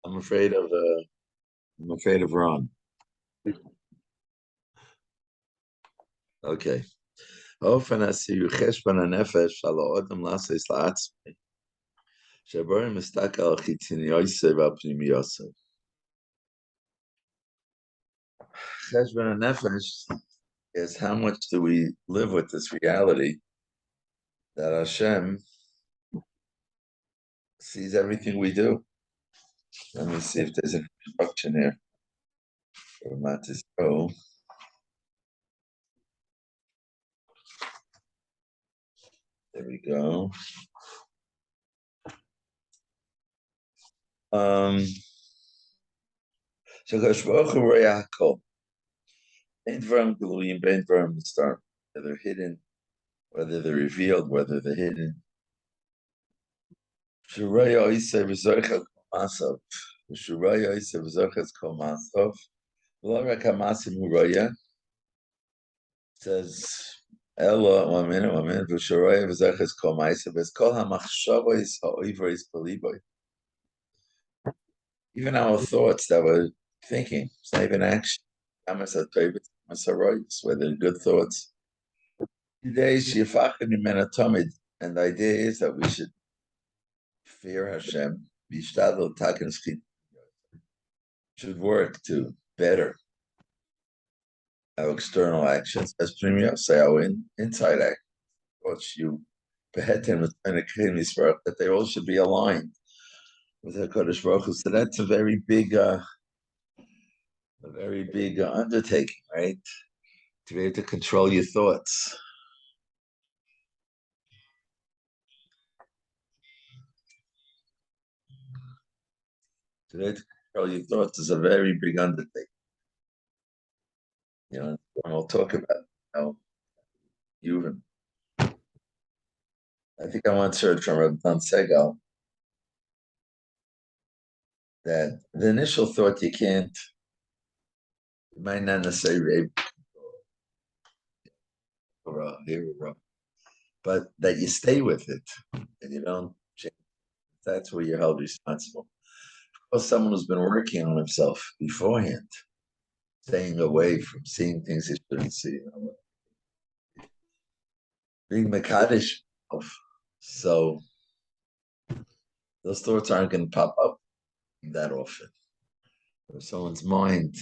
I'm afraid of Ron. Okay. אופן הסיוע חשבון הנפש על האדם לעשות לעצמי, שבו מסתכל על חיצוניותיו ועל פנימיותיו. חשבון הנפש is how much do we live with this reality that Hashem sees everything we do. Let me see if there's an instruction here. There we go. So whether they're hidden, whether they're revealed, whether they're hidden. Says Ella 1 minute, even our thoughts that we're thinking, it's not even action. Whether good thoughts. And the idea is that we should fear Hashem, should work to better our external actions as say our inside actions. That they all should be aligned with HaKadosh Baruch Hu. So that's a very big undertaking, right? To be able to control your thoughts. To be able to control your thoughts is a very big undertaking. And we'll talk about Yuvan. I think I once heard from Rabbi Dan Segal that the initial thought you might not necessarily but that you stay with it and you don't change. That's where you're held responsible. Or someone who's been working on himself beforehand, staying away from seeing things he shouldn't see. Being Mekadesh, so those thoughts aren't going to pop up that often. If someone's mind,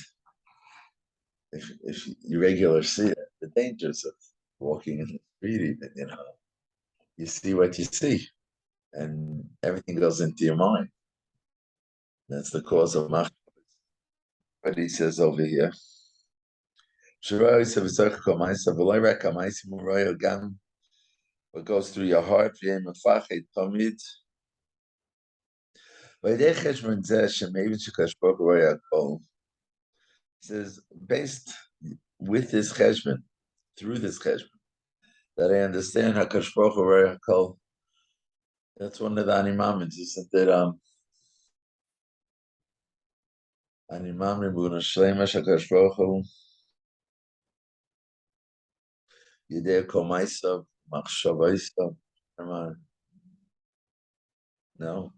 if you regularly see it, the dangers of walking in the street, even, you see what you see, and everything goes into your mind. That's the cause of machshava. What he says over here. What goes through your heart, says, based with this cheshbon, through this cheshbon, that I understand HaKadosh Baruch Hu Kol. That's one of the animamins, isn't it? Animamim Buna Shleimash HaKadosh Baruch Hu Yidei Kol Ma'asav Machshavasav. No,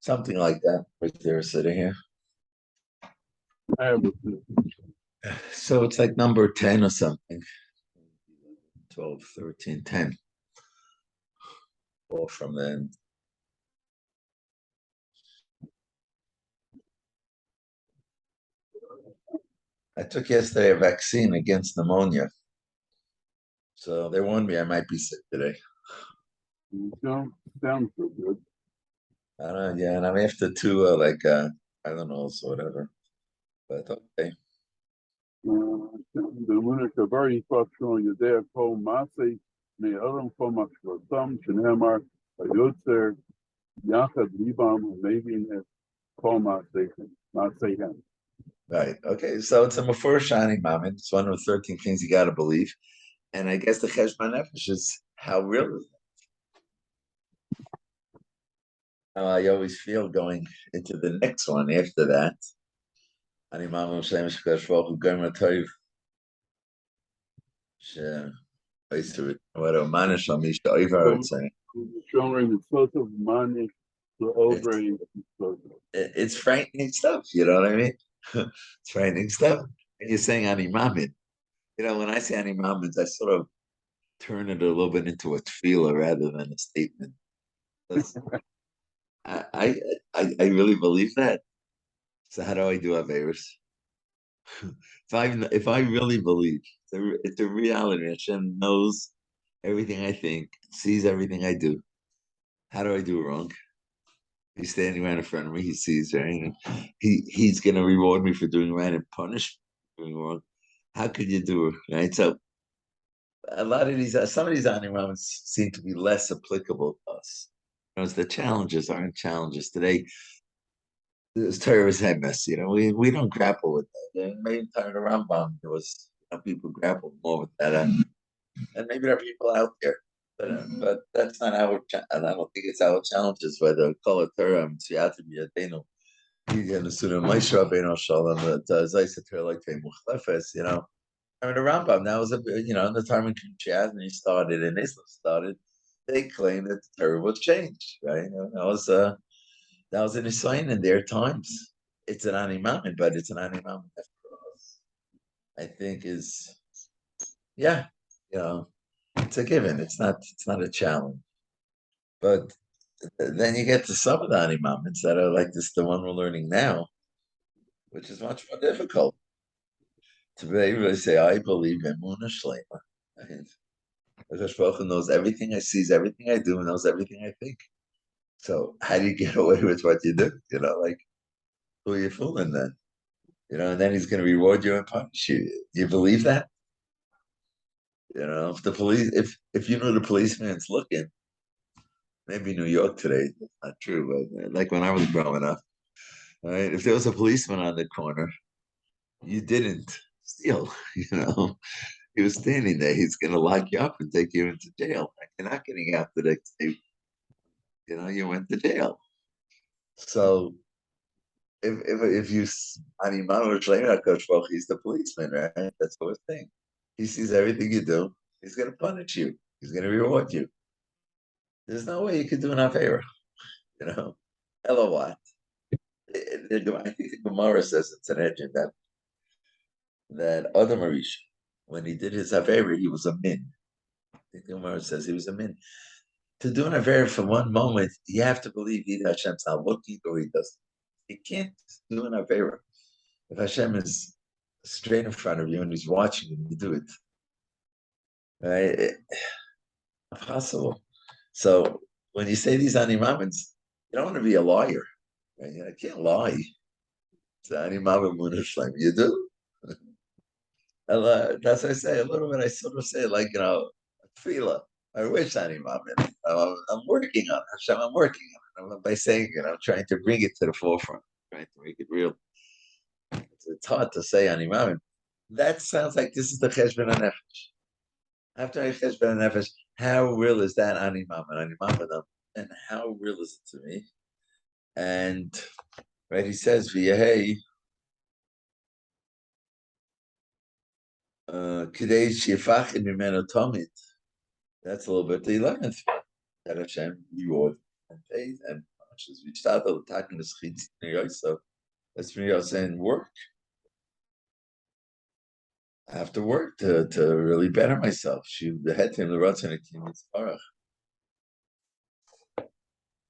something like that. Right there, sitting here. So it's like number 10 or something. 12, 13, 10. All from then. I took yesterday a vaccine against pneumonia. So they warned me I might be sick today. You don't sound so good. I don't know, yeah, and I'm after two, I don't know, so whatever. But okay. The Menachem Av showing you there, Kol Masei, Ne'elam Kol Machshavatam, Shenemar, Vayotzer, Yachad Libam, Mevin Es Kol Maseihem. Right. Okay. So it's a Mafur shining moment. It's one of the 13 things you got to believe. And I guess the Cheshbon Nefesh is how real is it? I always feel going into the next one after that. the It's overrating. it's frightening stuff. You know what I mean? It's frightening stuff. And you're saying animamid. When I say animamid, I sort of turn it a little bit into a tefillah rather than a statement. I, I I really believe that. So how do I do Averis? If I really believe it's a reality, Hashem knows everything I think, sees everything I do. How do I do wrong? He's standing right in front of me. He sees right. He's gonna reward me for doing right and punish me for doing wrong. How could you do it? Right. So a lot of these, some of these animals seem to be less applicable to us. Because the challenges aren't challenges today. This terrorist mess, we don't grapple with that. And maybe time the Rambam, there was people grapple more with that, and maybe there are people out there, but that's not our. And I don't think it's our challenges. Whether Kol Torah Mitzviyat B'Yadenu, Yinasunim Moshe Rabbeinu Shalom, Zaysater like Muchlefes, I mean, the Rambam, that was in the time when Christianity started and Islam started, they claimed that the Torah was changed, right? That was an sign in their times. It's an animamin, but it's an animamin that for us, I think yeah, you know, it's a given. It's not a challenge. But then you get to some of the animamins that are like this, the one we're learning now, which is much more difficult to be able to say, I believe in Muna Shlema. And Akash Baruch Hu knows everything I sees, everything I do, and knows everything I think. So how do you get away with what you do? Like who are you fooling then? And then he's going to reward you and punish you. You believe that? If the police, if you know the policeman's looking, maybe New York today, that's not true, but like when I was growing up, right? If there was a policeman on the corner, you didn't steal, he was standing there. He's going to lock you up and take you into jail. You're not getting out the next day. You went to jail. So if you Animal Coach Baruch, he's the policeman, right? That's the thing. He sees everything you do. He's going to punish you. He's going to reward you. There's no way you could do an favor, Hello, what? I think the Gemara says it's an engine that Adam Arish, when he did his Avera, he was a min. I think the Gemara says he was a min. To do an Avera for one moment, you have to believe either Hashem's not looking or he doesn't. You can't do an Avera. If Hashem is straight in front of you and he's watching you, you do it. Right? Impossible. So when you say these animamins, you don't want to be a liar. Right? I can't lie. It's animamim munashleim. You do. That's what I say. A little bit. I sort of say like tefillah. I wish animamim. I'm working on it. Hashem, I'm working on it. By saying I'm trying to bring it to the forefront, trying to make it real. It's hard to say animamim. That sounds like this is the cheshbon nefesh. After I cheshbon nefesh, how real is that animamim, and how real is it to me? And right, he says v'yehei kidei shifach mimenu tamid. That's a little bit the 11th that Hashem reward and pays and punishes. We start the attacking the schitz. So that's me saying work. I have to work to really better myself. The head team, the Ratzon Akim Yitzparach.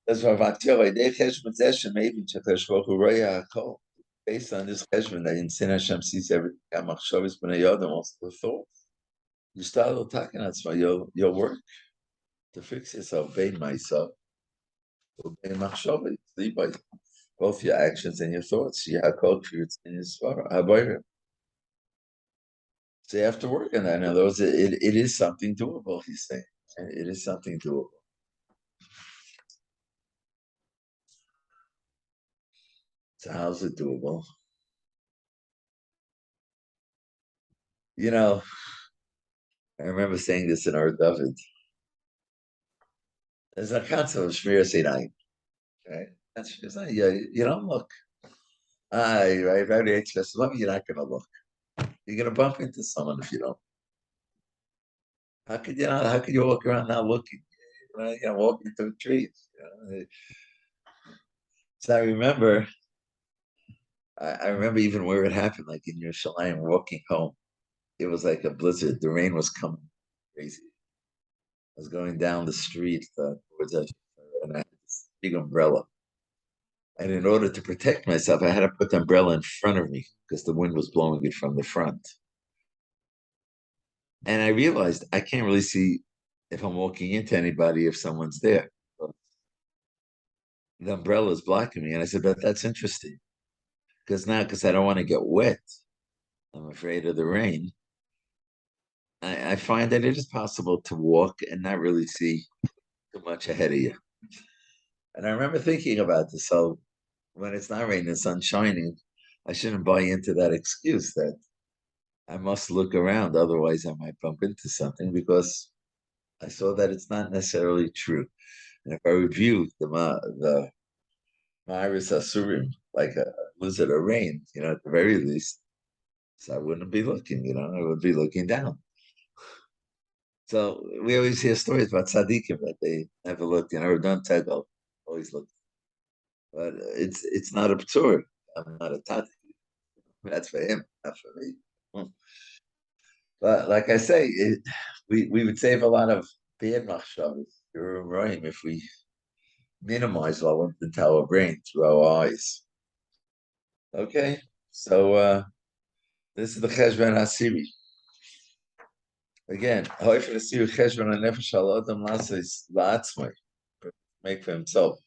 That's why Vatio Idei Cheshbon Zeshem Evin Shechesh Baruch Hu Roya Hakol. Based on this cheshbon that in Sin Hashem sees everything, Machshavos Bnei Yodam, also the thoughts. You start attacking that's why your work to fix yourself, obey myself, obey Machshavos, both your actions and your thoughts. You have called for in your svara. So you have to work on that. In other words, it is something doable, he's saying. And it is something doable. So how's it doable? I remember saying this in our David. There's a concept of Shmir Sinai, right? That's you don't look. Right, you're not going to look. You're going to bump into someone if you don't. How could you not? How could you walk around not looking? Walking through trees. So I remember even where it happened, like in Yerushalayim, walking home. It was like a blizzard. The rain was coming crazy. I was going down the street towards us, and I had this big umbrella. And in order to protect myself, I had to put the umbrella in front of me because the wind was blowing it from the front. And I realized I can't really see if I'm walking into anybody if someone's there. The umbrella is blocking me. And I said, but that's interesting. Because I don't want to get wet. I'm afraid of the rain. I find that it is possible to walk and not really see too much ahead of you. And I remember thinking about this. So when it's not raining, the sun's shining, I shouldn't buy into that excuse that I must look around, otherwise I might bump into something because I saw that it's not necessarily true. And if I review the Ma'aris Asurim, like a blizzard or rain, at the very least, so I wouldn't be looking, I would be looking down. So we always hear stories about tzaddikim that they never looked, or don't tegel, always looked. But it's not a p'tur. I'm not a tzaddik. That's for him, not for me. But like I say, we would save a lot of bad machshavas, if we minimize what went into our brain through our eyes. Okay, so this is the Cheshvan Hasiri. Again, Hoifer Hasiri Cheshvan HaNefesh Al Adam Lasses La'atzmai, make for himself.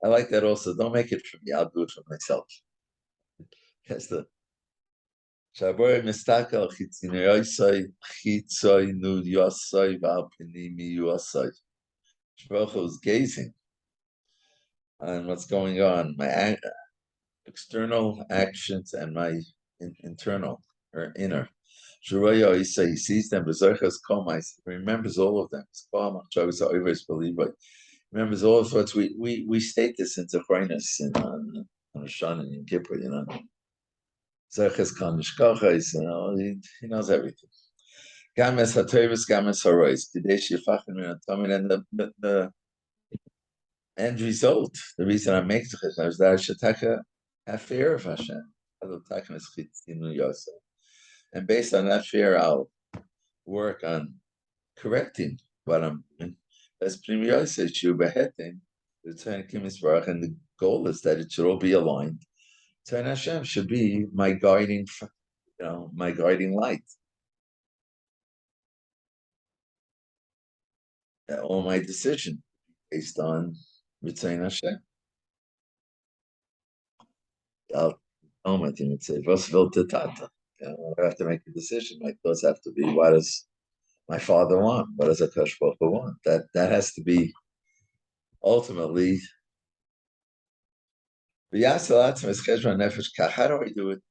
I like that also. Don't make it for me. I'll do it for myself. That's the Shaboy Mistakel Chitzinoisai Chitzoi Nu Yosai Valpinimi Yosai. Shbaruch is gazing on what's going on, my external actions and my internal or inner. Shuraya Isa, he sees them, Bezerchas Komais, remembers all of them. Remembers all of what we state this in Zechrinus on Hashanah and in Kippur, Zerchas Kanishkachais, he knows everything. Games Hatovis, Games Harois, Kadesh Yifachim and the end result, the reason I make Zechach is that I should have fear of Hashem. And based on that fear, I'll work on correcting what I'm doing. As Premier says, beheading the Tzemach and the goal is that it should all be aligned. Tzemach Hashem should be my guiding, my guiding light. All my decision based on Tzemach Hashem. I'll say, "Was will the Tata?" I have to make a decision. My thoughts have to be, what does my father want? What does a Kashbocha want? That has to be ultimately. How do I do it?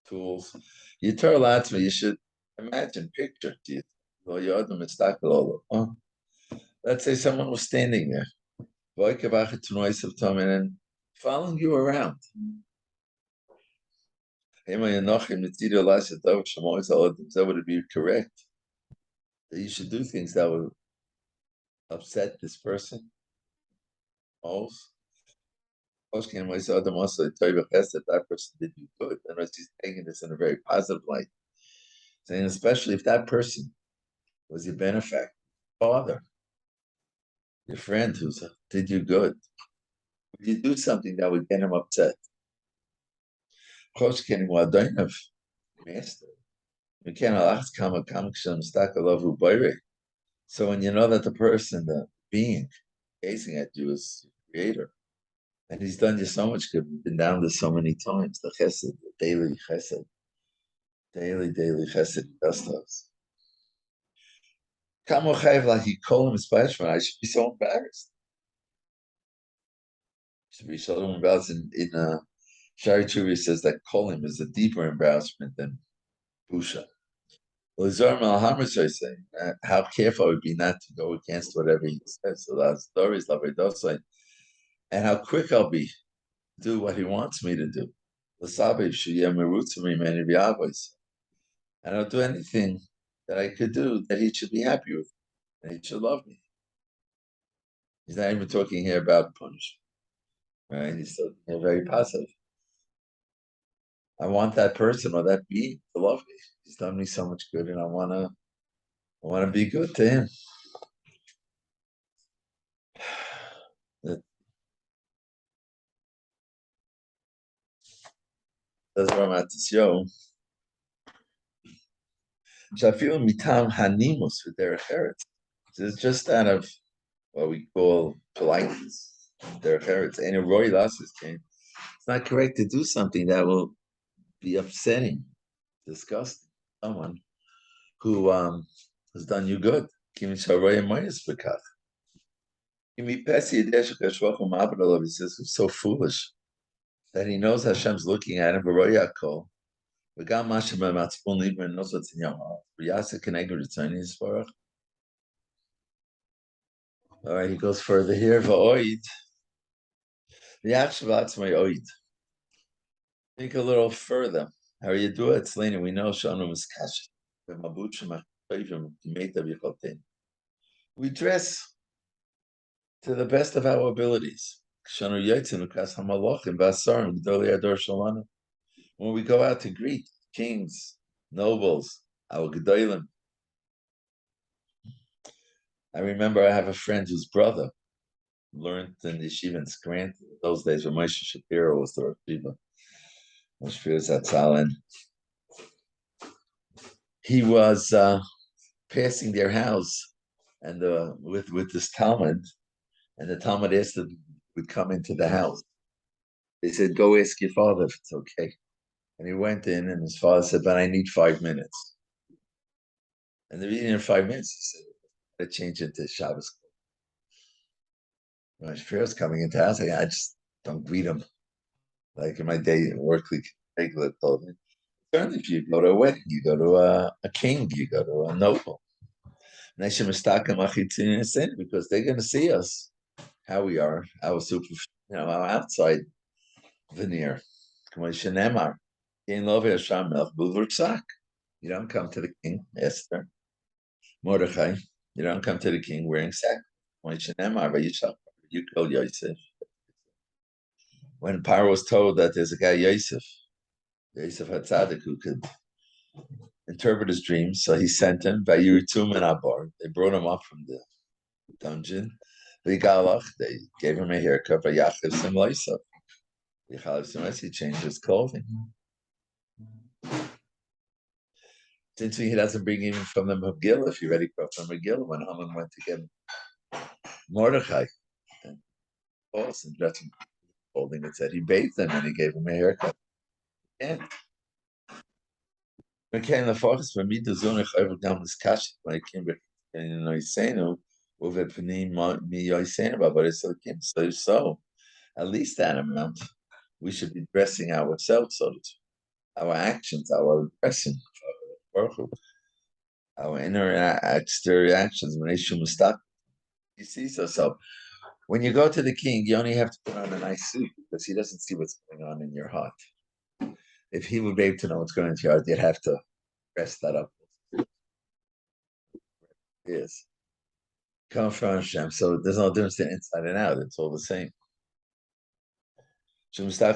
Tools. You tell Latzma, you should imagine, picture it. Let's say someone was standing there, and following you around. That would be correct. That you should do things that would upset this person most. That person did you good. And he's taking this in a very positive light. Saying, especially if that person was your benefactor, father, your friend who did you good. Would you do something that would get him upset? Master. So when you know that the person, the being gazing at you is creator, and he's done you so much good, we've been down this so many times, the chesed, the daily chesed he does to us. I should be so embarrassed. Should be so embarrassed in Shari Churi says that kolim is a deeper embarrassment than busha. How careful I would be not to go against whatever he says. So that's stories, and how quick I'll be to do what he wants me to do. And I'll do anything that I could do that he should be happy with, and he should love me. He's not even talking here about punishment. right? He's still very positive. I want that person or that being to love me. He's done me so much good, and I want to be good to him. That- That's what I'm at to show. Shafil mitam hanimus with their heritage. It's just out of what we call politeness. Their heritage. And a roy lasses came. It's not correct to do something that will be upsetting, disgusting. Someone who has done you good. Give me sharoy and minus bekat. Give me pesi he says it's so foolish that he knows Hashem's looking at him. V'royakol. V'gam mashem b'matzpon libra knows what's in your heart. V'yaseh keneged returning his barach. All right, he goes further here. V'oid. V'yachshav my oid. Think a little further. How you do it, Selena? We know Shanu Miskash. We dress to the best of our abilities. When we go out to greet kings, nobles, our gedolim. I remember I have a friend whose brother learned in yeshiva in Scranton. Those days when Moshe Shapiro was the Rosh Yeshiva. Moshe Shapiro Zatzal, and he was passing their house and with this Talmud, and the Talmud asked him would come into the house. They said, "Go ask your father if it's okay." And he went in, and his father said, "But I need 5 minutes." And the reason in 5 minutes, he said, "To change into Shabbos." My Shapir's coming into the house, I just don't greet him like in my day work week regular clothing. Certainly, if you go to a wedding, you go to a king, you go to a noble. Because they're going to see us how we are, our our outside veneer. You don't come to the king, Esther, Mordechai. You don't come to the king wearing sackcloth. You killed Yosef. When Paro was told that there's a guy Yosef Hatzadik, who could interpret his dreams, so he sent him. They brought him up from the dungeon. They gave him a haircut. He changed his clothing. Since he doesn't bring even from the Megillah, if you ready from Megillah, when Haman went to get Mordechai and false and dressing clothing, it said he bathed him and he gave him a haircut. And became the focus for me to zone over down this cash when it came back in Noisenu, over Panim me Yoisenu, but it's okay. So at least that amount we should be dressing ourselves, so our actions, our dressing, our inner exterior actions, when they should stop. You see, so when you go to the king, you only have to put on a nice suit because he doesn't see what's going on in your heart. If he would be able to know what's going on in your heart, you'd have to dress that up. Yes. Come from Hashem. So there's no difference in inside and out. It's all the same. He says,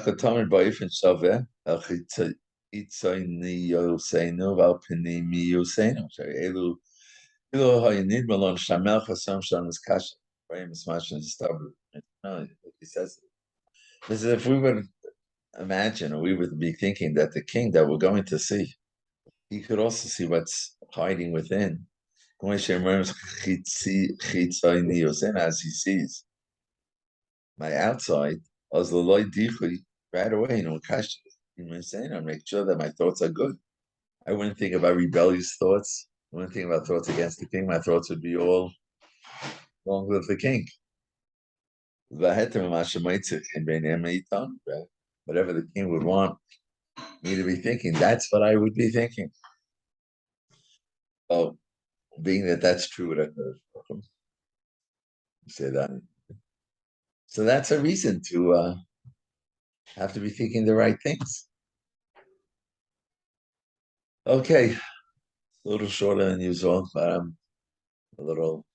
this is if we would imagine, or we would be thinking that the king that we're going to see, he could also see what's hiding within. As he sees my outside, right away, make sure that my thoughts are good. I wouldn't think about rebellious thoughts. I wouldn't think about thoughts against the king. My thoughts would be all along with the king. Whatever the king would want me to be thinking, that's what I would be thinking. So, being that that's true, what I've heard from say that. So that's a reason to have to be thinking the right things. Okay, a little shorter than usual, but I'm a little.